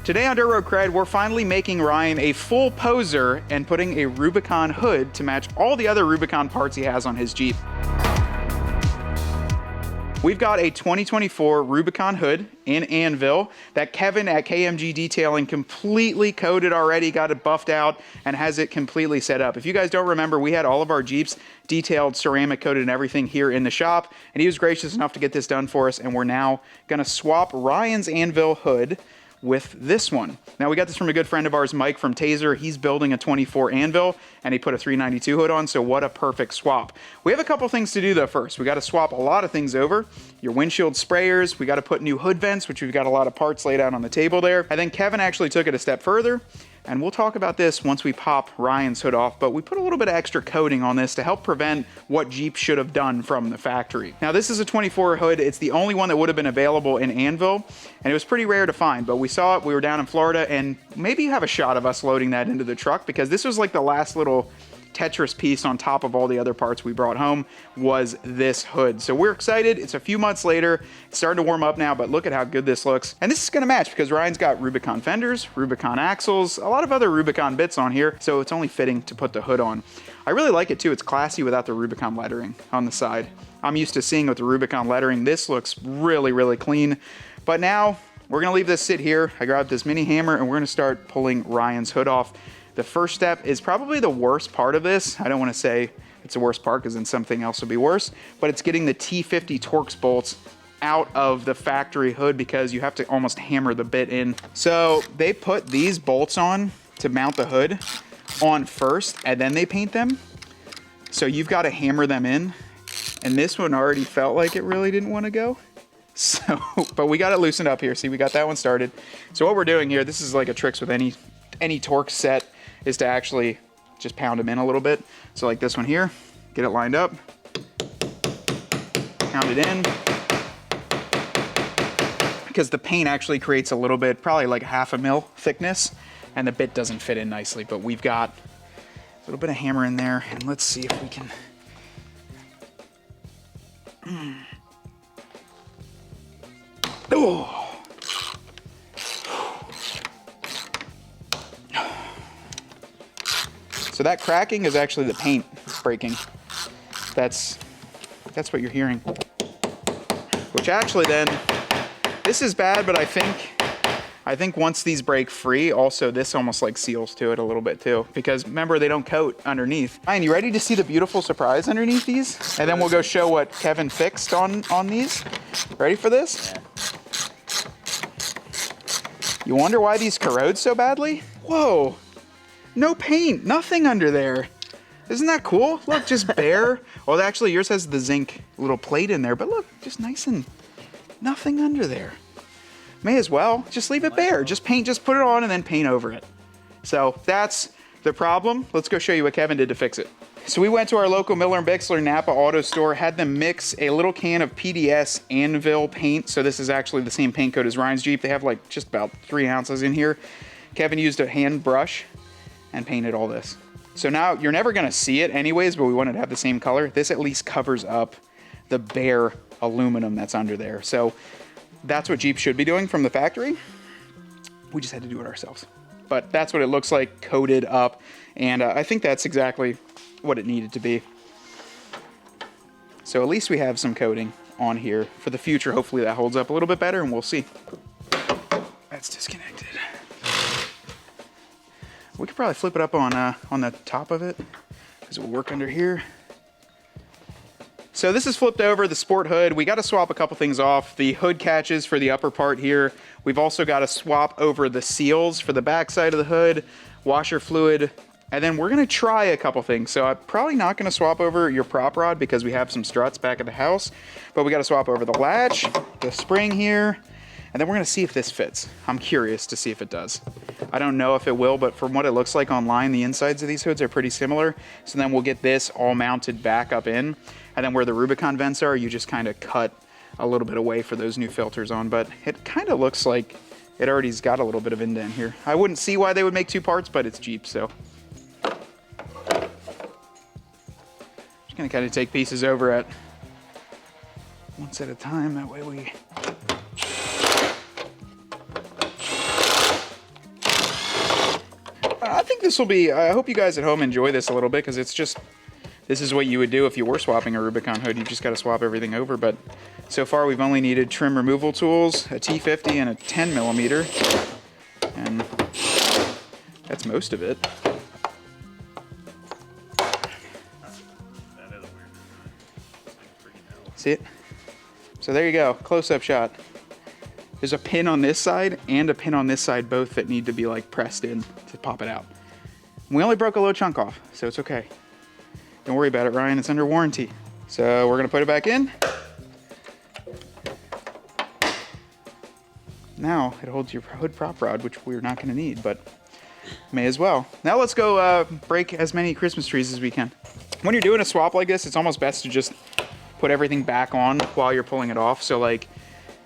Today on Dirt Road Cred, we're finally making Ryan a full poser and putting a Rubicon hood to match all the other Rubicon parts he has on his Jeep. We've got a 2024 Rubicon hood in Anvil that Kevin at KMG Detailing completely coated already, got it buffed out, and has it completely set up. If you guys don't remember, we had all of our Jeeps detailed, ceramic coated and everything here in the shop, and he was gracious enough to get this done for us, and we're now gonna swap Ryan's Anvil hood with this one. Now, we got this from a good friend of ours, Mike from Taser. He's building a 24 Anvil and he put a 392 hood on, so what a perfect swap. We have a couple things to do though first. We got to swap a lot of things over. Your windshield sprayers, we got to put new hood vents, which we've got a lot of parts laid out on the table there. And then Kevin actually took it a step further, and we'll talk about this once we pop Ryan's hood off, but we put a little bit of extra coating on this to help prevent what Jeep should have done from the factory. Now, this is a 24 hood. It's the only one that would have been available in Anvil, and it was pretty rare to find, but we saw it. We were down in Florida, and maybe you have a shot of us loading that into the truck, because this was like the last little Tetris piece on top of all the other parts we brought home was this hood. So we're excited. It's a few months later. It's starting to warm up now, but look at how good this looks. And this is going to match because Ryan's got Rubicon fenders, Rubicon axles, a lot of other Rubicon bits on here. So it's only fitting to put the hood on. I really like it too. It's classy without the Rubicon lettering on the side. I'm used to seeing with the Rubicon lettering. This looks really, really clean. But now we're going to leave this sit here. I grabbed this mini hammer and we're going to start pulling Ryan's hood off. The first step is probably the worst part of this. I don't want to say it's the worst part because then something else will be worse, but it's getting the T50 Torx bolts out of the factory hood because you have to almost hammer the bit in. So they put these bolts on to mount the hood on first and then they paint them. So you've got to hammer them in. And this one already felt like it really didn't want to go. So, but we got it loosened up here. See, we got that one started. So what we're doing here, this is like a tricks with any Torx set, is to actually just pound them in a little bit. So like this one here, get it lined up, pound it in, because the paint actually creates a little bit, probably like 1/2 mil thickness, and the bit doesn't fit in nicely, but we've got a little bit of hammer in there, and let's see if we can. Oh. So that cracking is actually the paint breaking. That's what you're hearing. Which actually then, this is bad, but I think once these break free, also this almost like seals to it a little bit too. Because remember, they don't coat underneath. Ryan, you ready to see the beautiful surprise underneath these? And then we'll go show what Kevin fixed on these. Ready for this? Yeah. You wonder why these corrode so badly? Whoa. No paint, nothing under there. Isn't that cool? Look, just bare. Well, actually yours has the zinc little plate in there, but look, just nice and nothing under there. May as well, just leave it bare. Just paint, just put it on and then paint over it. So that's the problem. Let's go show you what Kevin did to fix it. So we went to our local Miller & Bixler Napa auto store, had them mix a little can of PDS Anvil paint. So this is actually the same paint coat as Ryan's Jeep. They have like just about 3 ounces in here. Kevin used a hand brush and painted all this. So now you're never gonna see it anyways, but we wanted to have the same color. This at least covers up the bare aluminum that's under there. So that's what Jeep should be doing from the factory. We just had to do it ourselves. But that's what it looks like, coated up. And I think that's exactly what it needed to be. So at least we have some coating on here for the future. Hopefully that holds up a little bit better and we'll see. That's disconnected. We could probably flip it up on the top of it because it will work under here. So this is flipped over, the sport hood. We got to swap a couple things off. The hood catches for the upper part here. We've also got to swap over the seals for the back side of the hood, washer fluid, and then we're going to try a couple things. So I'm probably not going to swap over your prop rod because we have some struts back at the house, but we got to swap over the latch, the spring here, and then we're going to see if this fits. I'm curious to see if it does. I don't know if it will, but from what it looks like online, the insides of these hoods are pretty similar. So then we'll get this all mounted back up in. And then where the Rubicon vents are, you just kind of cut a little bit away for those new filters on. But it kind of looks like it already's got a little bit of indent here. I wouldn't see why they would make 2 parts, but it's Jeep, so. Just gonna kind of take pieces over at once at a time. That way we this will be, I hope you guys at home enjoy this a little bit, because it's just, this is what you would do if you were swapping a Rubicon hood. You just got to swap everything over. But so far we've only needed trim removal tools, a T50 and a 10 millimeter. And that's most of it. See it? So there you go, close-up shot. There's a pin on this side and a pin on this side, both that need to be like pressed in to pop it out. We only broke a little chunk off, so it's okay. Don't worry about it, Ryan, it's under warranty. So we're gonna put it back in. Now it holds your hood prop rod, which we're not gonna need, but may as well. Now let's go break as many Christmas trees as we can. When you're doing a swap like this, it's almost best to just put everything back on while you're pulling it off. So like,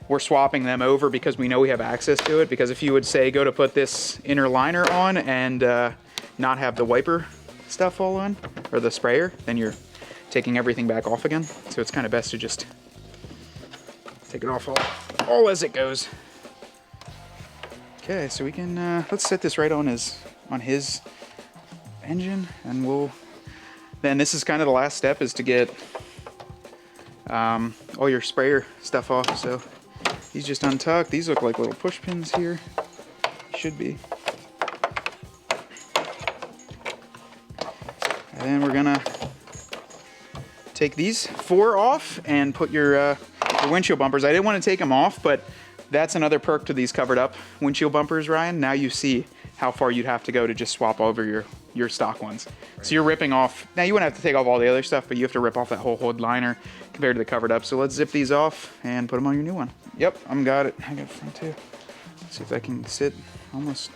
we're swapping them over because we know we have access to it. Because if you would say go to put this inner liner on and not have the wiper stuff all on, or the sprayer, then you're taking everything back off again. So it's kind of best to just take it off all as it goes. Okay, so we can, let's set this right on his engine, and then this is kind of the last step, is to get all your sprayer stuff off. So these just untucked. These look like little push pins here. Should be. And then we're gonna take these 4 off and put your windshield bumpers. I didn't want to take them off, but that's another perk to these covered up windshield bumpers, Ryan. Now you see how far you'd have to go to just swap over your stock ones. Right. So you're ripping off, now you wouldn't have to take off all the other stuff, but you have to rip off that whole hood liner compared to the covered up. So let's zip these off and put them on your new one. Yep, got it. I got front too. Let's see if I can sit almost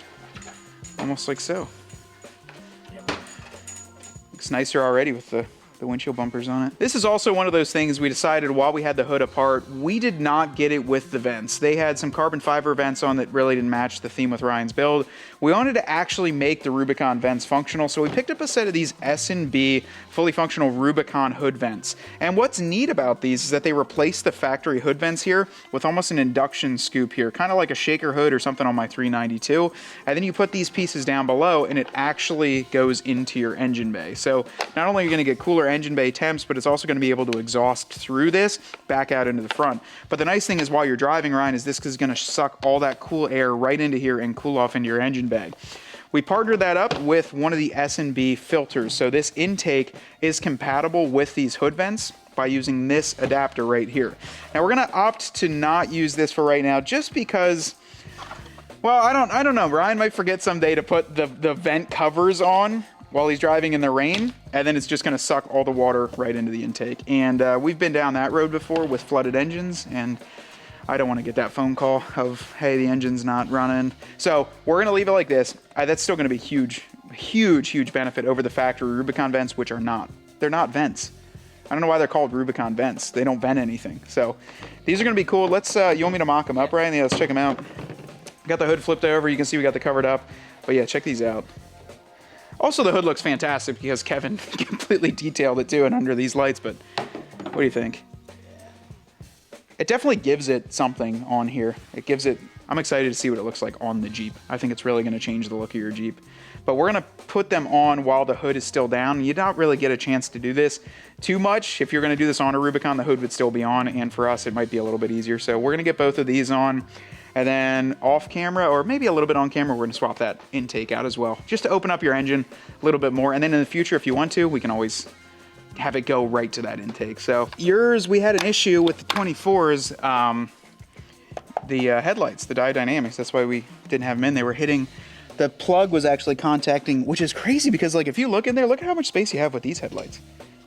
like so. Yep. Looks nicer already with the windshield bumpers on it. This is also one of those things we decided while we had the hood apart, we did not get it with the vents. They had some carbon fiber vents on that really didn't match the theme with Ryan's build. We wanted to actually make the Rubicon vents functional, so we picked up a set of these S&B fully functional Rubicon hood vents. And what's neat about these is that they replace the factory hood vents here with almost an induction scoop here, kind of like a shaker hood or something on my 392. And then you put these pieces down below and it actually goes into your engine bay. So not only are you going to get cooler engine bay temps, but it's also going to be able to exhaust through this back out into the front. But the nice thing is, while you're driving, Ryan, is this is going to suck all that cool air right into here and cool off into your engine bay. We partnered that up with one of the S&B filters. So this intake is compatible with these hood vents by using this adapter right here. Now we're going to opt to not use this for right now, just because, well, I don't know. Ryan might forget someday to put the vent covers on while he's driving in the rain, and then it's just gonna suck all the water right into the intake. And we've been down that road before with flooded engines, and I don't wanna get that phone call of, hey, the engine's not running. So we're gonna leave it like this. That's still gonna be huge benefit over the factory Rubicon vents, which are not. They're not vents. I don't know why they're called Rubicon vents. They don't vent anything. So these are gonna be cool. Let's, you want me to mock them up, Ryan? Yeah, let's check them out. Got the hood flipped over. You can see we got the covered up. But yeah, check these out. Also, the hood looks fantastic because Kevin completely detailed it too and under these lights, but what do you think? It definitely gives it something on here. It gives it, I'm excited to see what it looks like on the Jeep. I think it's really gonna change the look of your Jeep. But we're gonna put them on while the hood is still down. You don't really get a chance to do this too much. If you're gonna do this on a Rubicon, the hood would still be on, and for us, it might be a little bit easier. So we're gonna get both of these on. And then off camera, or maybe a little bit on camera, we're gonna swap that intake out as well, just to open up your engine a little bit more. And then in the future, if you want to, we can always have it go right to that intake. So yours, we had an issue with the 24s, the headlights, the diodynamics. That's why we didn't have them in. They were hitting, the plug was actually contacting, which is crazy because like if you look in there, look at how much space you have with these headlights.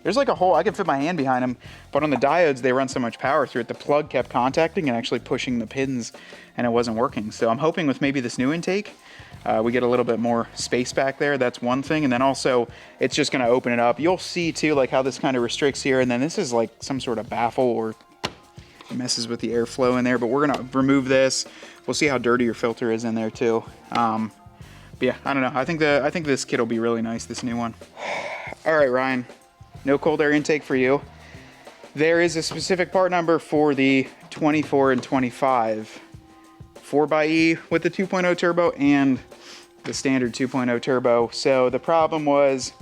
There's like a hole, I can fit my hand behind them, but on the diodes, they run so much power through it, the plug kept contacting and actually pushing the pins, and it wasn't working. So I'm hoping with maybe this new intake, we get a little bit more space back there. That's one thing. And then also, it's just gonna open it up. You'll see too, like how this kind of restricts here, and then this is like some sort of baffle or messes with the airflow in there, but we're gonna remove this. We'll see how dirty your filter is in there too. But yeah, I don't know. I think this kit will be really nice, this new one. All right, Ryan. No cold air intake for you. There is a specific part number for the 24 and 25 4xe with the 2.0 turbo and the standard 2.0 turbo. So the problem was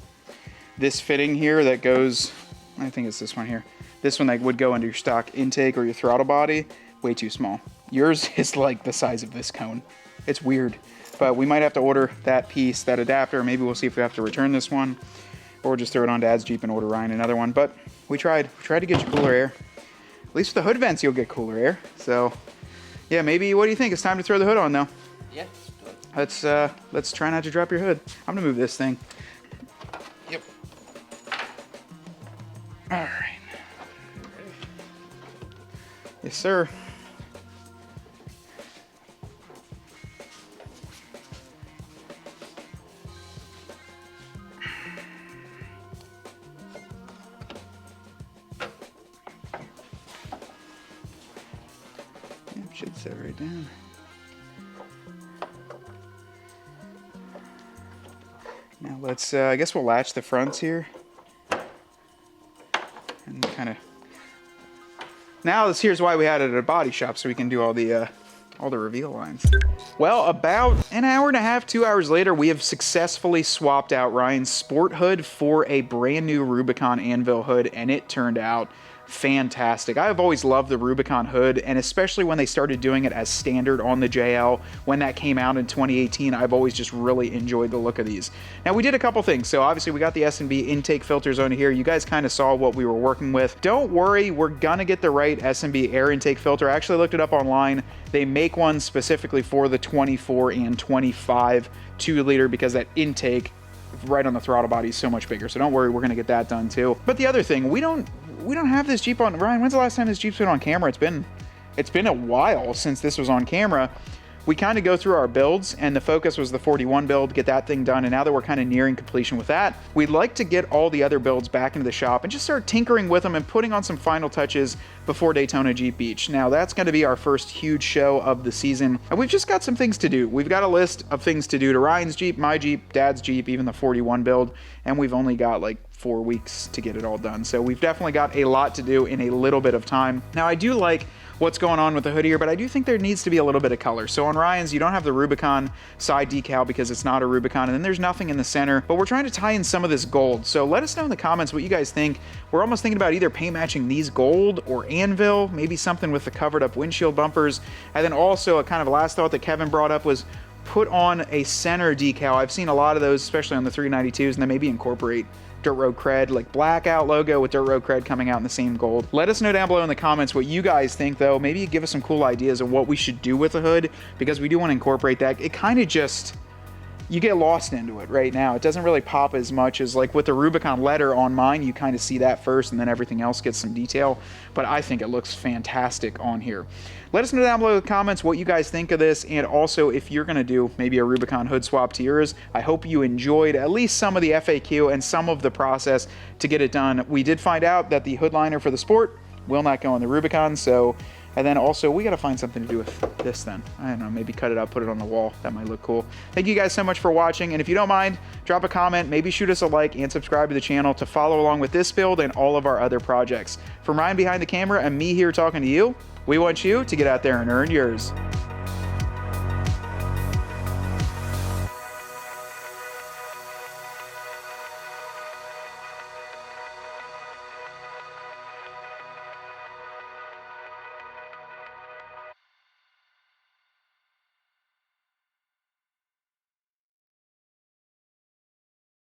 this fitting here that goes, I think it's this one here. This one that would go into your stock intake or your throttle body, way too small. Yours is like the size of this cone. It's weird, but we might have to order that piece, that adapter. Maybe we'll see if we have to return this one or just throw it on Dad's Jeep and order Ryan another one. But we tried to get you cooler air. At least with the hood vents, you'll get cooler air. So yeah, maybe, what do you think? It's time to throw the hood on though. Yeah. Let's try not to drop your hood. I'm gonna move this thing. Yep. All right. Yes, sir. Yep, should set right down. Now let's, I guess we'll latch the fronts here. And kind of, now here's why we had it at a body shop, so we can do all the reveal lines. Well, about an hour and a half, 2 hours later, we have successfully swapped out Ryan's sport hood for a brand new Rubicon anvil hood, and it turned out fantastic. I've always loved the Rubicon hood, and especially when they started doing it as standard on the JL when that came out in 2018, I've always just really enjoyed the look of these. Now, we did a couple things. So obviously we got the S&B intake filters on here. You guys kind of saw what we were working with. Don't worry, we're gonna get the right S&B air intake filter. I actually looked it up online. They make one specifically for the 24 and 25 2-liter because that intake right on the throttle body is so much bigger. So don't worry, we're gonna get that done too. But the other thing, we don't have this Jeep on, Ryan, when's the last time this Jeep's been on camera? It's been a while since this was on camera. We kind of go through our builds, and the focus was the 41 build, get that thing done, and now that we're kind of nearing completion with that, we'd like to get all the other builds back into the shop and just start tinkering with them and putting on some final touches before Daytona Jeep Beach. Now, that's going to be our first huge show of the season, and we've just got some things to do. We've got a list of things to do to Ryan's Jeep, my Jeep, Dad's Jeep, even the 41 build, and we've only got like 4 weeks to get it all done. So we've definitely got a lot to do in a little bit of time. Now, I do like what's going on with the hood here, but I do think there needs to be a little bit of color. So on Ryan's, you don't have the Rubicon side decal because it's not a Rubicon, and then there's nothing in the center, but we're trying to tie in some of this gold. So let us know in the comments what you guys think. We're almost thinking about either paint matching these gold or anvil, maybe something with the covered up windshield bumpers. And then also a kind of last thought that Kevin brought up was put on a center decal. I've seen a lot of those, especially on the 392s, and then maybe incorporate Dirt Road CRED, like blackout logo with Dirt Road CRED coming out in the same gold. Let us know down below in the comments what you guys think, though. Maybe give us some cool ideas of what we should do with the hood, because we do want to incorporate that. It kind of just, you get lost into it right now. It doesn't really pop as much as like with the Rubicon letter on mine. You kind of see that first, and then everything else gets some detail, but I think it looks fantastic on here. Let us know down below in the comments what you guys think of this, and also if you're going to do maybe a Rubicon hood swap to yours. I hope you enjoyed at least some of the FAQ and some of the process to get it done. We did find out that the hood liner for the Sport will not go on the Rubicon, so, and then also we got to find something to do with this then. I don't know, maybe cut it up, put it on the wall. That might look cool. Thank you guys so much for watching, and if you don't mind, drop a comment, maybe shoot us a like, and subscribe to the channel to follow along with this build and all of our other projects. From Ryan behind the camera and me here talking to you, we want you to get out there and earn yours.